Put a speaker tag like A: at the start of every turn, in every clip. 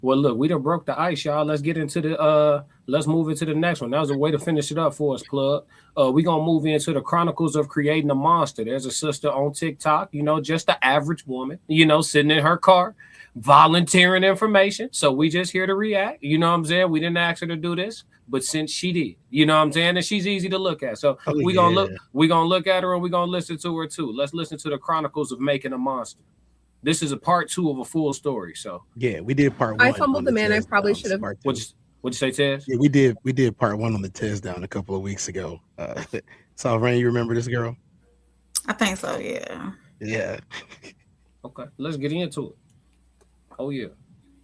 A: Well, look, we done broke the ice, y'all. Let's get into the let's move into the next one. That was a way to finish it up for us, plug. We gonna move into the Chronicles of Creating a Monster. There's a sister on TikTok, just the average woman, sitting in her car, volunteering information. So we just here to react. You know what I'm saying? We didn't ask her to do this, but since she did, you know what I'm saying? And she's easy to look at. So we gonna look at her and we gonna listen to her too. Let's listen to the Chronicles of Making a Monster. This is a part 2 of a full story. So
B: yeah, we did part 1.
C: I fumbled the man. I probably should have.
A: What'd you say, Tez?
B: Yeah, we did part 1 on the Tezdown a couple of weeks ago. So Rain, you remember this girl?
D: I think so. Yeah.
B: Yeah.
A: Okay, let's get into it. Oh yeah.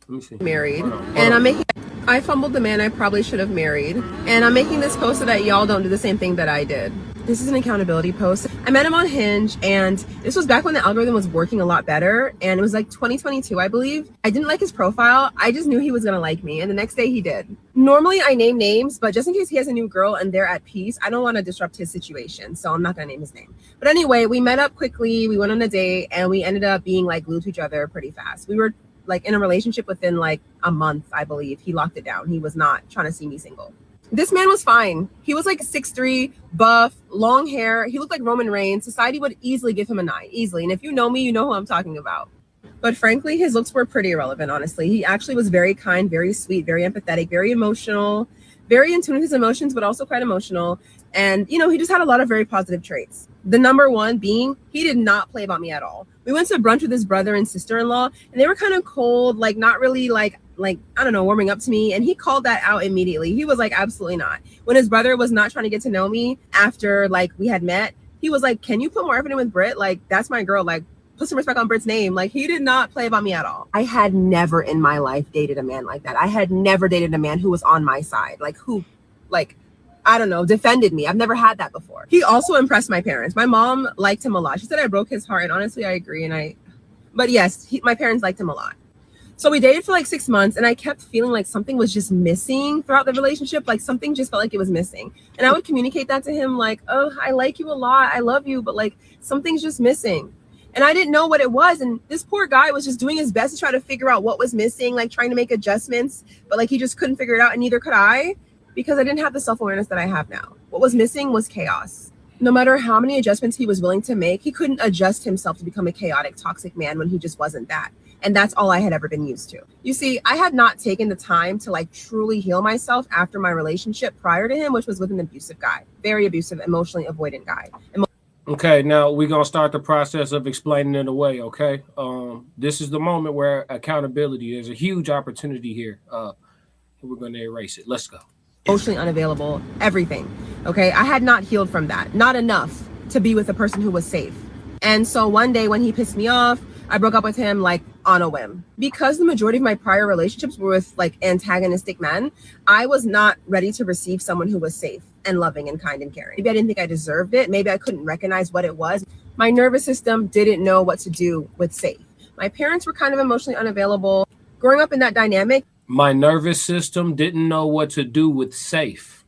A: Let me see.
C: Married, and I fumbled the man I probably should have married, and I'm making this post so that y'all don't do the same thing that I did. This is an accountability post. I met him on Hinge, and this was back when the algorithm was working a lot better, and it was like 2022, I believe. I didn't like his profile. I just knew he was gonna like me, and the next day he did. Normally I name names, but just in case he has a new girl and they're at peace, I don't want to disrupt his situation, so I'm not gonna name his name. But anyway, we met up quickly, we went on a date, and we ended up being like glued to each other pretty fast. We were like in a relationship within like a month, I believe. He locked it down. He was not trying to see me single. This man was fine. He was like 6'3", buff, long hair. He looked like Roman Reigns. Society would easily give him a 9, easily. And if you know me, you know who I'm talking about. But frankly, his looks were pretty irrelevant, honestly. He actually was very kind, very sweet, very empathetic, very emotional, very in tune with his emotions, but also quite emotional. And, he just had a lot of very positive traits. The number one being, he did not play about me at all. We went to brunch with his brother and sister-in-law, and they were kind of cold, like not really like, I don't know, warming up to me. And he called that out immediately. He was like, absolutely not. When his brother was not trying to get to know me after like we had met, he was like, can you put more effort in with Britt? Like, that's my girl. Like, put some respect on Britt's name. Like, he did not play about me at all. I had never in my life dated a man like that. I had never dated a man who was on my side. I don't know, defended me. I've never had that before. He also impressed my parents. My mom liked him a lot. She said I broke his heart, and honestly, I agree. But yes, my parents liked him a lot. So we dated for like 6 months, and I kept feeling like something was just missing throughout the relationship. Like something just felt like it was missing. And I would communicate that to him like, oh, I like you a lot. I love you, but like something's just missing. And I didn't know what it was. And this poor guy was just doing his best to try to figure out what was missing, like trying to make adjustments, but like he just couldn't figure it out, and neither could I, because I didn't have the self-awareness that I have now. What was missing was chaos. No matter how many adjustments he was willing to make, he couldn't adjust himself to become a chaotic, toxic man when he just wasn't that. And that's all I had ever been used to. You see, I had not taken the time to like truly heal myself after my relationship prior to him, which was with an abusive guy, very abusive, emotionally avoidant guy.
A: Okay, now we're going to start the process of explaining it away, okay? This is the moment where accountability, there's a huge opportunity here. We're going to erase it. Let's go.
C: Emotionally unavailable, everything. Okay, I had not healed from that. Not enough to be with a person who was safe. And so one day when he pissed me off, I broke up with him like on a whim. Because the majority of my prior relationships were with like antagonistic men, I was not ready to receive someone who was safe and loving and kind and caring. Maybe I didn't think I deserved it. Maybe I couldn't recognize what it was. My nervous system didn't know what to do with safe. My parents were kind of emotionally unavailable. Growing up in that dynamic,
A: my nervous system didn't know what to do with safe.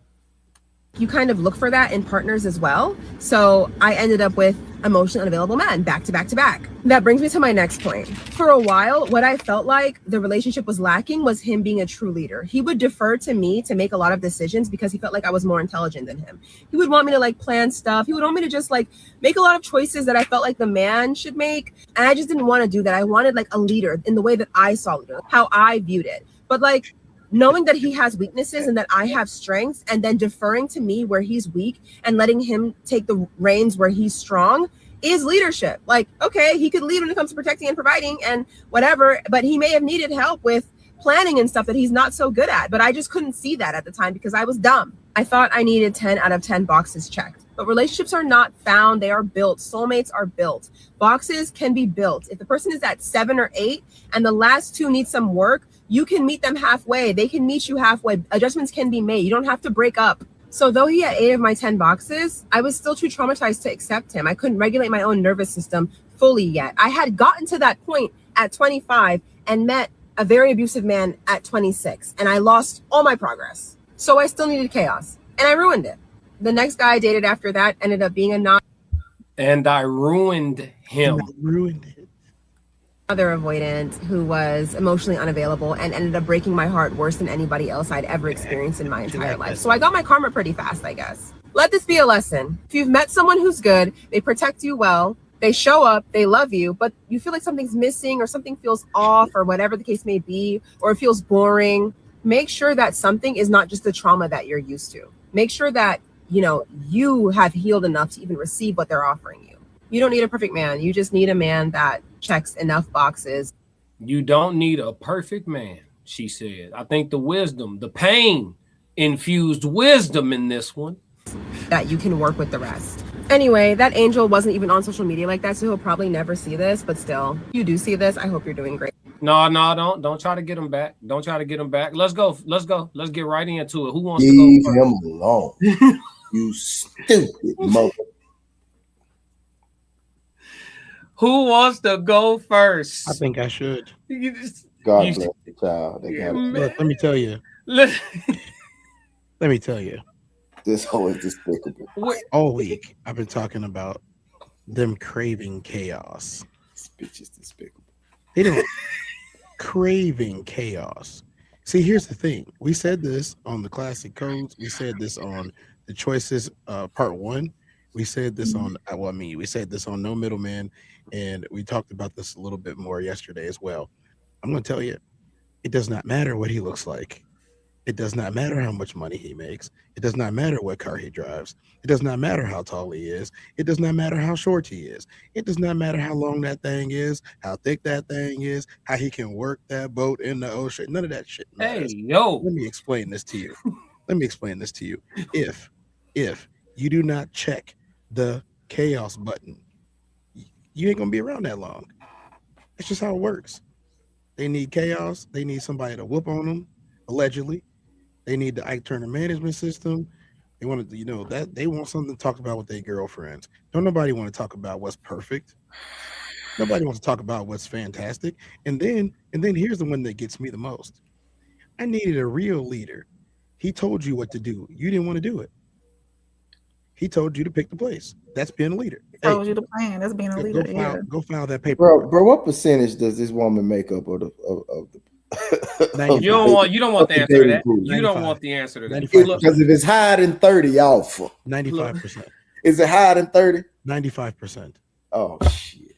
C: You kind of look for that in partners as well. So I ended up with emotionally unavailable men back to back to back. That brings me to my next point. For a while, what I felt like the relationship was lacking was him being a true leader. He would defer to me to make a lot of decisions because he felt like I was more intelligent than him. He would want me to like plan stuff. He would want me to just like make a lot of choices that I felt like the man should make. And I just didn't want to do that. I wanted like a leader in the way that I saw leader, how I viewed it. But like knowing that he has weaknesses and that I have strengths, and then deferring to me where he's weak and letting him take the reins where he's strong is leadership. Like, okay, he could lead when it comes to protecting and providing and whatever, but he may have needed help with planning and stuff that he's not so good at. But I just couldn't see that at the time because I was dumb. I thought I needed 10 out of 10 boxes checked. But relationships are not found, they are built. Soulmates are built. Boxes can be built. If the person is at 7 or 8 and the last 2 need some work, you can meet them halfway. They can meet you halfway. Adjustments can be made. You don't have to break up. So though he had 8 of my 10 boxes, I was still too traumatized to accept him. I couldn't regulate my own nervous system fully yet. I had gotten to that point at 25 and met a very abusive man at 26, and I lost all my progress. So I still needed chaos, and I ruined it. The next guy I dated after that ended up being a non.
A: And I ruined him.
B: I ruined it.
C: Other avoidant who was emotionally unavailable and ended up breaking my heart worse than anybody else I'd ever experienced in my entire life. So I got my karma pretty fast, I guess. Let this be a lesson. If you've met someone who's good, they protect you well, they show up, they love you, but you feel like something's missing or something feels off or whatever the case may be, or it feels boring, make sure that something is not just the trauma that you're used to. Make sure that, you have healed enough to even receive what they're offering you. You don't need a perfect man. You just need a man that checks enough boxes.
A: You don't need a perfect man, she said. I think the pain infused wisdom in this one.
C: That you can work with the rest. Anyway, that angel wasn't even on social media like that, so he'll probably never see this, but still, you do see this. I hope you're doing great.
A: No, don't try to get him back. Don't try to get him back. Let's go. Let's get right into it. Who wants to go
E: Leave
A: first?
E: him alone. You stupid mother.
A: Who wants to go first?
B: I think I should.
E: God bless the child.
B: Let me tell you.
A: Let
B: me tell you.
E: This hoe is despicable.
B: All week, I've been talking about them craving chaos.
E: This bitch is despicable.
B: They don't craving chaos. See, here's the thing. We said this on the Classic Codes. We said this on the Choices Part 1. We said this on, we said this on No Middleman, and we talked about this a little bit more yesterday as well. I'm going to tell you, it does not matter what he looks like. It does not matter how much money he makes. It does not matter what car he drives. It does not matter how tall he is. It does not matter how short he is. It does not matter how long that thing is, how thick that thing is, how he can work that boat in the ocean. None of that shit matters.
A: Hey, yo.
B: Let me explain this to you. If you do not check the chaos button, you ain't gonna be around that long. It's just how it works. They need chaos. They need somebody to whoop on them, allegedly. They need the Ike Turner management system. They want to, that they want something to talk about with their girlfriends. Don't nobody want to talk about what's perfect. Nobody wants to talk about what's fantastic. And then here's the one that gets me the most. I needed a real leader. He told you what to do. You didn't want to do it. He told you to pick the place. That's being a leader.
D: Told you the plan. That's being a leader.
B: Go file that paper.
E: Bro, what percentage does this woman make up of the
A: you don't want the answer to that. You don't want the answer to that.
E: Because if it's higher than 30, alpha.
B: 95%.
E: Is it higher than 30?
B: 95%.
E: Oh shit.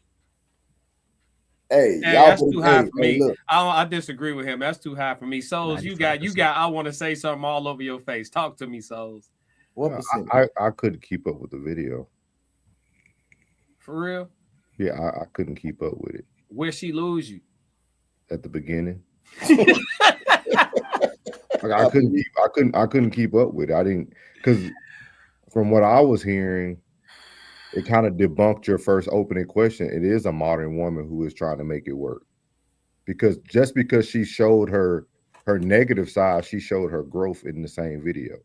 E: Hey,
A: that's too high for me. I disagree with him. That's too high for me. Souls, you got I want to say something all over your face. Talk to me, Souls.
E: What percent?
F: I couldn't keep up with the video.
A: For real?
F: Yeah, I couldn't keep up with it.
A: Where'd she lose you?
F: At the beginning. I couldn't keep up with it. I didn't, because from what I was hearing, it kind of debunked your first opening question. It is a modern woman who is trying to make it work. Because just because she showed her negative side, she showed her growth in the same video.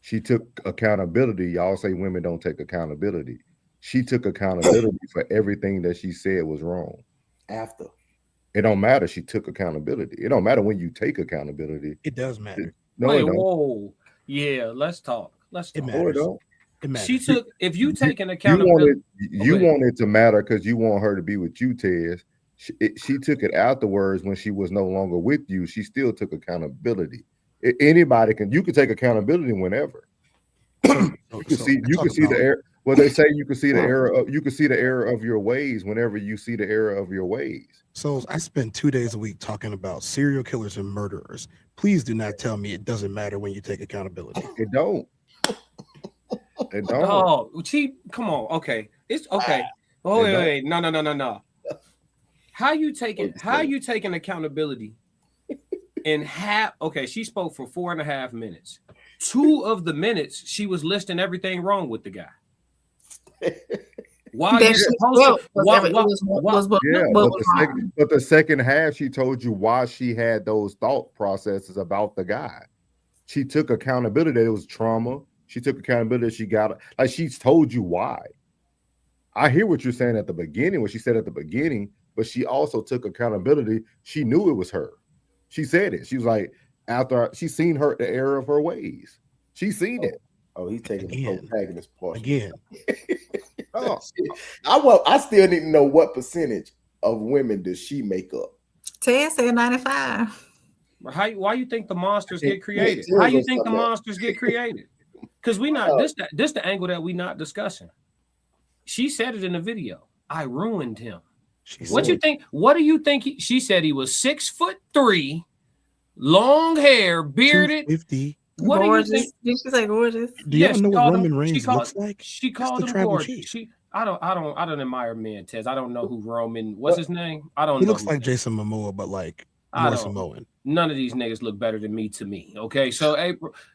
F: She took accountability. Y'all say women don't take accountability. She took accountability for everything that she said was wrong.
E: After.
F: It don't matter. She took accountability. It don't matter when you take accountability.
B: It does matter.
F: No,
A: wait,
F: it don't.
A: Whoa. Yeah, let's talk.
B: It matters. It matters.
A: She took, if you take an accountability.
F: You want it to matter because you want her to be with you, Tez. She took it afterwards when she was no longer with you. She still took accountability. Anybody can. You can take accountability whenever. You can see the error. Well, they say you can see the error of your ways whenever you see the error of your ways.
B: So I spend 2 days a week talking about serial killers and murderers. Please do not tell me it doesn't matter when you take accountability.
F: It don't. It don't.
A: Oh, come on. Okay, it's okay. Oh wait. No. How you taking accountability in half? Okay, she spoke for 4.5 minutes. 2 of the minutes she was listing everything wrong with the guy. Why you're supposed to?
F: But the second half, she told you why she had those thought processes about the guy. She took accountability that it was trauma. She took accountability that she got, like, she's told you why. I hear what you're saying at the beginning, what she said at the beginning, but she also took accountability. She knew it was her. She said it. She was like, after she seen the error of her ways. She seen it.
E: Oh, he's taking the protagonist part
B: again.
E: I still need to know what percentage of women does she make up?
D: Ted said 95.
A: Why you think the monsters
E: think-
A: get created?
E: yeah,
A: How you
E: Tez
A: think
E: was
A: the
E: something
A: monsters get created? Because we not this the angle that we not discussing. She said it in the video. I ruined him. What you think? What do you think? She said he was 6'3", long hair, bearded.
B: 250.
A: What
D: Gorgeous.
A: do you think?
D: Did she say gorgeous?
B: Do y'all know what Roman
A: She
B: Reigns
A: called,
B: looks like?
A: she
B: That's
A: called
B: the
A: him
B: tribal
A: gorgeous.
B: chief.
A: I don't admire men, Tez. I don't know who Roman. What's his name? I don't
B: He
A: know.
B: looks like Jason Momoa, but like
A: I
B: more
A: don't.
B: Samoan.
A: None of these niggas look better than me to me. Okay, so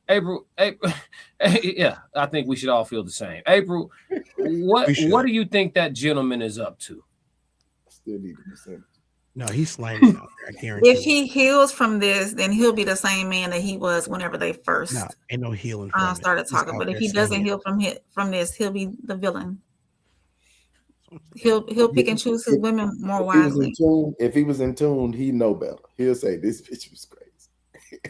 A: April, yeah, I think we should all feel the same. April, what do you think that gentleman is up to?
E: Still need a percentage.
B: No, he's slanging out there. I guarantee.
D: If he heals from this, then he'll be the same man that he was whenever they first
B: No, ain't no healing from
D: started
B: He's
D: talking.
B: out
D: But if
B: there
D: he doesn't
B: slanging.
D: heal from this, he'll be the villain. He'll pick and choose his women more wisely.
E: If he was in tune, he'd know better. He'll say this bitch was crazy.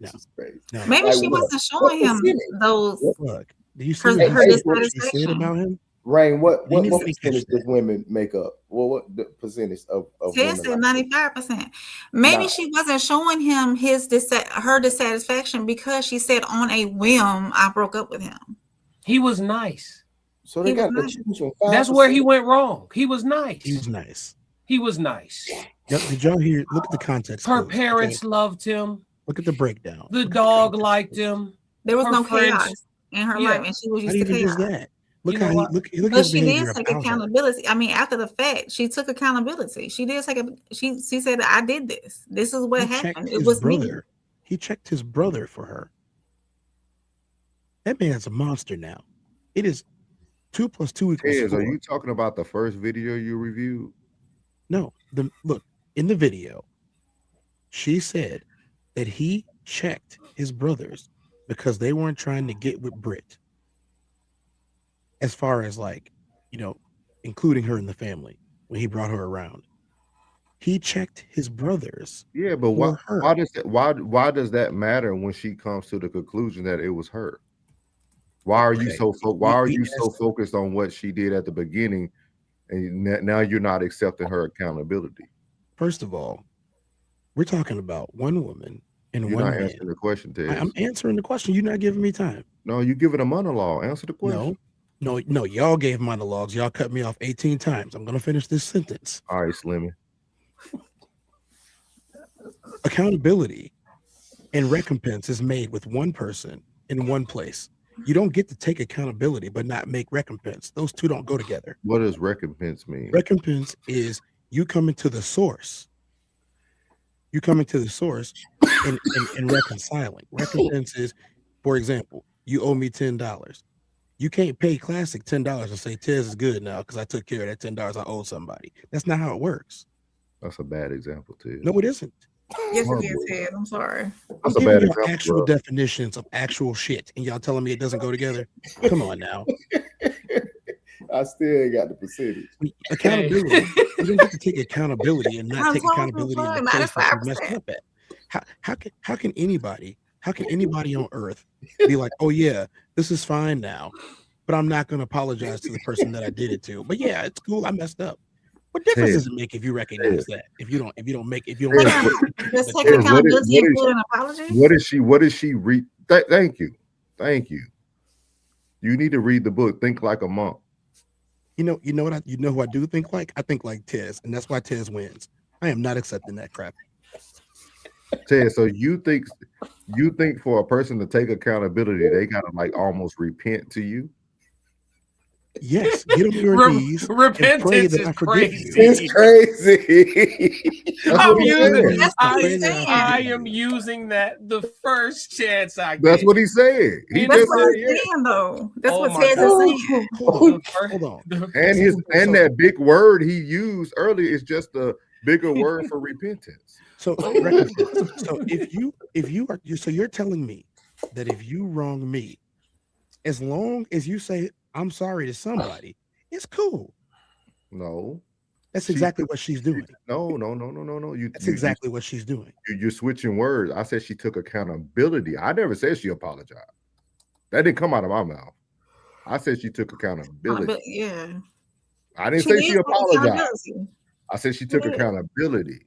B: No.
E: was crazy.
B: No.
D: Maybe
E: Like
D: she
E: what?
D: wasn't showing him those.
B: Look, do you see
D: Her-
B: what
D: her
B: she
D: dissatisfaction.
B: said about him?
E: Rain, what
B: Ain't nobody
E: percentage
B: catch
E: does women make up? Well, what the percentage of
D: Ted
E: women?
D: said
E: like
D: 95%. Maybe
E: Nah.
D: she wasn't showing him her dissatisfaction because she said on a whim, I broke up with him.
A: He was nice.
E: So they
D: He
E: got
D: was
E: to
D: nice.
E: choose from 5%.
A: That's where he went wrong. He was nice.
B: He was nice.
A: He was nice.
B: Yep. Did y'all hear? Look at the context.
A: Her
B: clues,
A: parents
B: okay?
A: loved him.
B: Look at the breakdown.
A: The
B: Look at
A: dog
B: context
A: liked
B: clues.
A: him.
D: There was
A: Her
D: no
A: friends-
D: chaos in her
A: Yeah.
D: life, and she was
B: Not
D: used to
B: even just
D: chaos.
B: that. Look
A: You know
B: how he
A: what?
B: look at
D: But
B: his
D: she
B: behavior
D: did take
B: about her.
D: accountability. I mean, after the fact, she took accountability. She did take she said, I did this. This is what
B: He
D: happened.
B: checked
D: It
B: his
D: was me.
B: brother. He checked his brother for her. That man's a monster now. It is 2 + 2 =
F: Tez,
B: 4.
F: are you talking about the first video you reviewed?
B: No, look in the video. She said that he checked his brothers because they weren't trying to get with Brit. As far as like, including her in the family when he brought her around, he checked his brothers.
F: Yeah, but
B: for her.
F: why does that matter when she comes to the conclusion that it was her? Why are you
B: Okay.
F: so focused on what she did at the beginning, and now you're not accepting her accountability?
B: First of all, we're talking about one woman and
F: You're
B: one
F: not
B: man.
F: answering the question, Tez.
B: I'm answering the question. You're not giving me time.
F: No, you give it a monologue. Answer the question.
B: No. Y'all gave monologues. Y'all cut me off 18 times. I'm gonna finish this sentence.
F: All right, Slimmy.
B: Accountability and recompense is made with one person in one place. You don't get to take accountability but not make recompense. Those two don't go together.
F: What does recompense mean?
B: Recompense is you coming to the source. You coming to the source and reconciling. Recompense is, for example, you owe me $10. You can't pay Classic $10 and say Tez is good now because I took care of that $10 I owe somebody. That's not how it works.
F: That's a bad example, Tez.
B: No, it isn't.
D: Yes, it
F: Horrible.
D: is, Ted. I'm sorry.
B: I'm
F: That's a
B: giving
F: bad
B: y'all
F: example,
B: actual
F: bro.
B: definitions of actual shit, and y'all telling me it doesn't go together. Come on now.
E: I still ain't got the percentage.
B: Accountability. You don't get to take accountability and not
D: I'm
B: take
D: talking
B: accountability in
D: fine,
B: the place that you
D: 95%.
B: messed up at. How can anybody on earth be like, oh yeah, this is fine now, but I'm not going to apologize to the person that I did it to. But yeah, it's cool. I messed up. What difference
F: Ted.
B: does it make if you recognize that? If you don't
D: Does
B: make
D: take
F: Ted,
D: accountability include an apology?
F: What is she read? Thank you. You need to read the book, Think Like a Monk.
B: you know who I do think like? I think like Tez, and that's why Tez wins. I am not accepting that crap.
F: Ted, so you think for a person to take accountability, they gotta like almost repent to you?
B: Yes, get on your knees and pray
A: Repentance
B: that
A: is
B: I forgive
A: crazy.
B: you.
E: It's crazy.
F: That's
A: I'm
F: what he
A: using.
F: said.
A: I am using that the first chance I get.
F: That's what he said. He
D: That's
F: just
D: what
F: said
D: I'm
F: yeah.
D: saying, though. That's
A: Oh
D: what
A: my
D: Ted
A: God.
D: is saying.
B: Hold on.
F: And that big word he used earlier is just a bigger word for repentance.
B: So recompense. So you're telling me that if you wrong me, as long as you say I'm sorry to somebody, it's cool.
F: No.
B: That's exactly what she's doing.
F: No.
B: That's exactly what she's doing.
F: You're switching words. I said she took accountability. I never said she apologized. That didn't come out of my mouth. I said she took accountability.
D: Yeah.
F: I didn't say she
D: did take
F: apologized.
D: accountability.
F: I said she took accountability.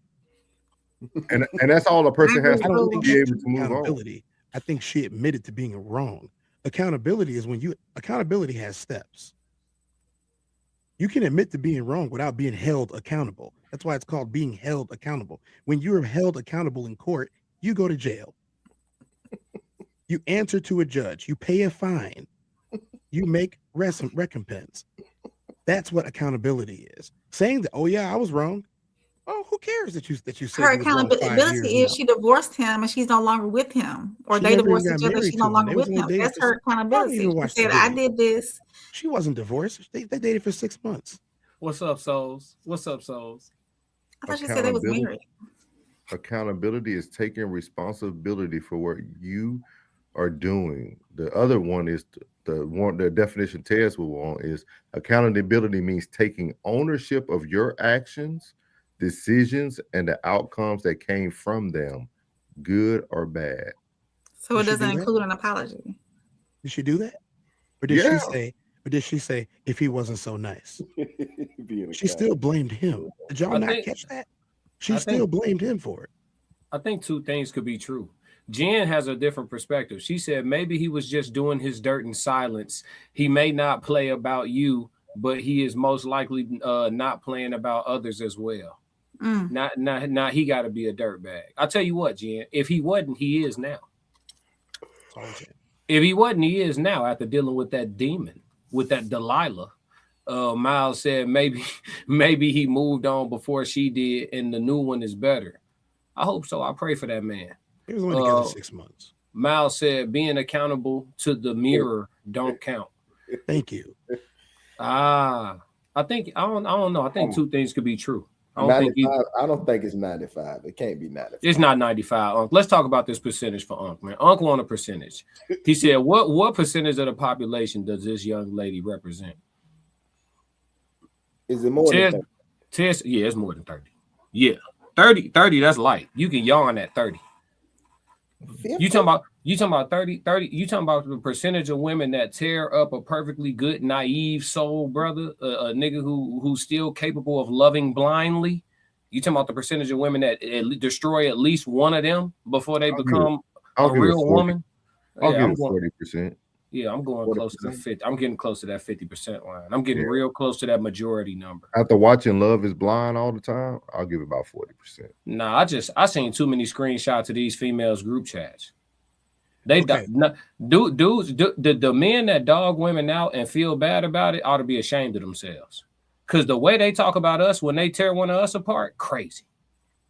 F: And that's all a person has
B: I don't
F: to
B: think
F: be
B: she
F: able
B: took
F: to move on.
B: accountability. I think she admitted to being wrong. Accountability is accountability has steps. You can admit to being wrong without being held accountable. That's why it's called being held accountable. When you're held accountable in court, you go to jail. You answer to a judge. You pay a fine. You make recompense. That's what accountability is. Saying that, oh yeah, I was wrong. Oh, who cares that you said
D: Her
B: you was wrong 5 years
D: accountability is
B: now?
D: she divorced him and she's no longer with him, or
B: She
D: they
B: never
D: divorced
B: even
D: each
B: got
D: other.
B: married
D: She's no
B: to him.
D: longer
B: They was
D: with
B: only
D: him.
B: dating
D: That's
B: for
D: her
B: I don't
D: accountability.
B: even
D: She
B: watch the
D: said, "I
B: video.
D: did this."
B: She wasn't divorced. They dated for 6 months.
A: What's up, souls? What's up, souls?
D: I thought she said they was married.
F: Accountability is taking responsibility for what you are doing. The other one is the definition Tez will want is accountability means taking ownership of your actions, decisions, and the outcomes that came from them, good or bad.
D: So it
B: Did she
D: doesn't
B: do that?
D: include an apology.
B: Did she do that? Or did
F: Yeah.
B: she say? Or did she say if he wasn't so nice?
E: Being
B: She still blamed him. Did y'all
A: I
B: not
A: think-
B: catch that? She
A: I
B: still
A: think-
B: blamed him for it.
A: I think two things could be true. Jen has a different perspective. She said maybe he was just doing his dirt in silence. He may not play about you, but he is most likely not playing about others as well. Not he got to be a dirtbag. I'll tell you what, Jen, if he wasn't, he is now. If he wasn't, he is now after dealing with that demon, with that Delilah. Miles said maybe he moved on before she did, and the new one is better. I hope so. I pray for that man.
B: He was only together 6 months.
A: Miles said being accountable to the mirror don't count.
B: Thank you.
A: I think I don't know. I think two things could be true. I don't
E: 95,
A: think
E: I don't think it's 95. It can't be 95.
A: it's not 95. Unc. Let's talk about this percentage for Unc, man. Unc want a percentage. He said, what percentage of the population does this young lady represent?
E: Is it more than 30?
A: Yeah, it's more than 30. Yeah. 30, that's light. You can yawn at 30. You talking about 30, you talking about the percentage of women that tear up a perfectly good, naive soul, brother, a nigga who's still capable of loving blindly. You talking about the percentage of women that destroy at least one of them before they become a real woman?
F: I'll give it 40%.
A: Yeah, I'm going close to the 50. I'm getting close to that 50% line. I'm getting real close to that majority number.
F: After watching Love is Blind all the time, I'll give it about 40%.
A: Nah, I seen too many screenshots of these females group chats. They dudes, the men that dog women out and feel bad about it ought to be ashamed of themselves. Because the way they talk about us when they tear one of us apart, crazy.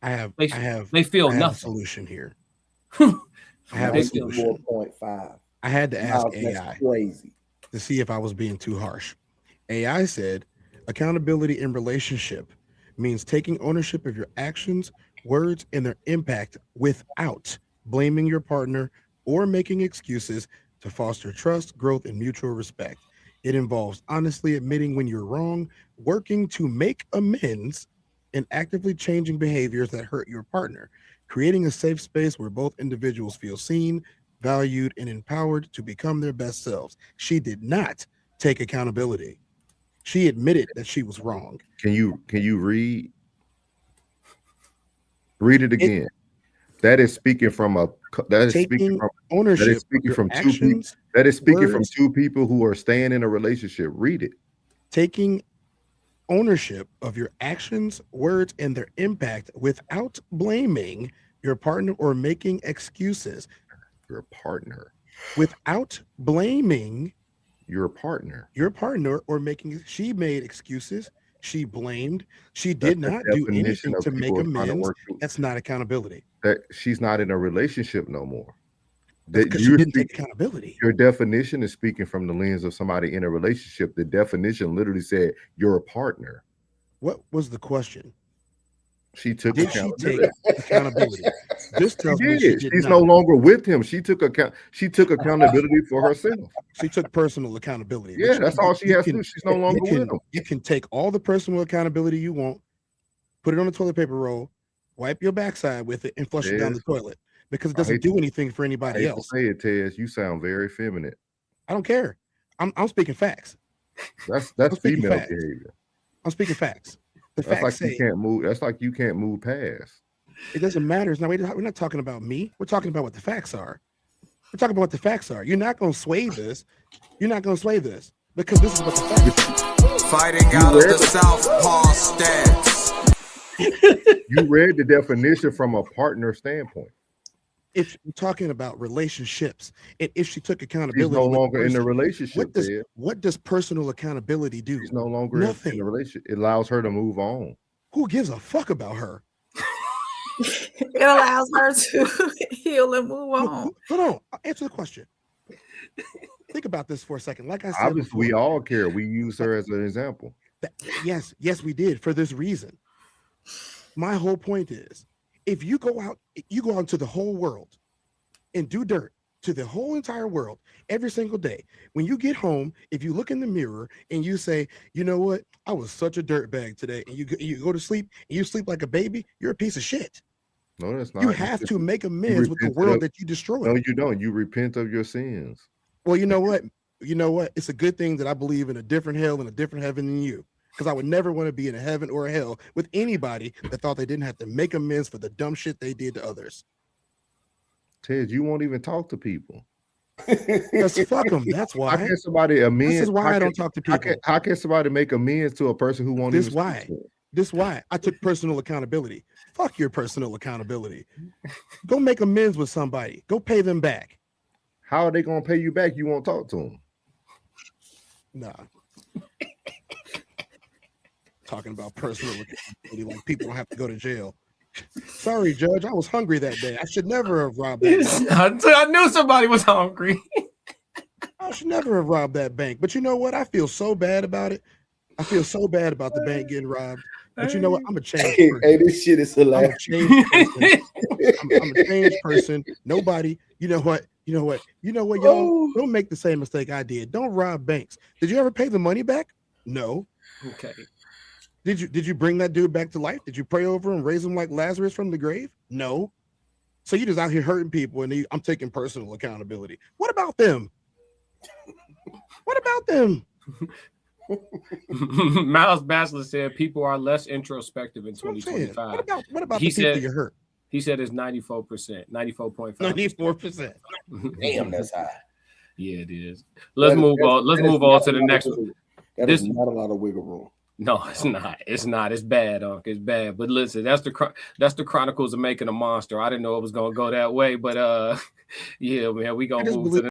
A: They feel nothing.
B: A solution here. I have a solution.
E: 4.5.
B: I had to ask
E: That's
B: AI
E: crazy
B: to see if I was being too harsh. AI said accountability in relationship means taking ownership of your actions, words, and their impact without blaming your partner or making excuses to foster trust, growth, and mutual respect. It involves honestly admitting when you're wrong, working to make amends, and actively changing behaviors that hurt your partner, creating a safe space where both individuals feel seen, valued, and empowered to become their best selves. She did not take accountability. She admitted that she was wrong.
F: Can you read it again? That is speaking from ownership. That is speaking from two people. That is speaking from two people who are staying in a relationship. Read it.
B: Taking ownership of your actions, words, and their impact without blaming your partner or making excuses.
F: Your partner.
B: Without blaming
F: your partner
B: or making. She made excuses. She blamed. She did not do anything to make amends. That's not accountability.
F: That she's not in a relationship no more.
B: Because she didn't take accountability.
F: Your definition is speaking from the lens of somebody in a relationship. The definition literally said you're a partner.
B: What was the question?
F: She took
B: Did
F: accountability.
B: She take accountability? This tells me she did
F: She's
B: not.
F: no longer with him. She took accountability for herself.
B: She took personal accountability.
F: Yeah, that's all she has to do. She's no longer with him.
B: You can take all the personal accountability you want, put it on a toilet paper roll, wipe your backside with it, and flush it down the toilet because it doesn't do anything for anybody else.
F: Say it, Tez. You sound very feminine.
B: I don't care. I'm speaking facts.
F: That's female behavior.
B: I'm speaking facts. The
F: That's like
B: facts
F: you
B: say
F: can't move. That's like you can't move past.
B: it doesn't matter. It's not, we're not talking about me. We're talking about what the facts are. We're talking about what the facts are. You're not going to sway this. You're not going to sway this because this is what the facts are.
G: Fighting out of the southpaw stance.
F: You read the definition from a partner standpoint.
B: If you're talking about relationships, and if she took accountability,
F: She's no
B: with
F: longer in the
B: person,
F: relationship.
B: what does personal accountability do?
F: She's no longer
B: Nothing.
F: in the relationship. It allows her to move on.
B: Who gives a fuck about her?
D: It allows her to heal and move on.
B: Hold on. I'll answer the question. Think about this for a second. Like I said,
F: Obviously,
B: before,
F: we all care. We use her as an example.
B: yes, we did for this reason. My whole point is, if you go out into the whole world and do dirt to the whole entire world every single day, when you get home, if you look in the mirror and you say, you know what, I was such a dirtbag today, and you go to sleep and you sleep like a baby, you're a piece of shit.
F: No, that's not.
B: You have to make amends with the world that you destroyed.
F: No, you don't. You repent of your sins.
B: Well, you know what? It's a good thing that I believe in a different hell and a different heaven than you. Because I would never want to be in a heaven or a hell with anybody that thought they didn't have to make amends for the dumb shit they did to others.
F: Ted, you won't even talk to people.
B: Because fuck them. That's why.
F: How can somebody amend?
B: This is why I don't talk to people.
F: How can somebody make amends to a person who won't even speak to them?
B: This is why I took personal accountability. Fuck your personal accountability. Go make amends with somebody. Go pay them back.
F: How are they going to pay you back? You won't talk to them.
B: Nah. Talking about personal accountability like people don't have to go to jail. Sorry, Judge. I was hungry that day. I should never have robbed that bank.
A: I knew somebody was hungry.
B: I should never have robbed that bank. But you know what? I feel so bad about it. I feel so bad about the bank getting robbed. But you know what? I'm a changed person.
E: Hey, this shit is hilarious.
B: I'm a changed person. Nobody, you know what, y'all don't make the same mistake I did. Don't rob banks. Did you ever pay the money back? No.
A: Okay.
B: Did you bring that dude back to life? Did you pray over him, raise him like Lazarus from the grave? No. So you just out here hurting people, and I'm taking personal accountability. What about them? What about them?
A: Miles Bachelor said people are less introspective in 2025.
B: What about the people you hurt?
A: He said it's 94%, 94.5.
B: 94%.
E: Damn, that's high.
A: Yeah, it is. Let's move on. Let's move on to the next one.
E: That is not a lot of wiggle room.
A: No, it's not. It's not. It's bad, Unc. It's bad. But listen, that's the Chronicles of Making a Monster. I didn't know it was gonna go that way, but yeah, man, we gonna move to the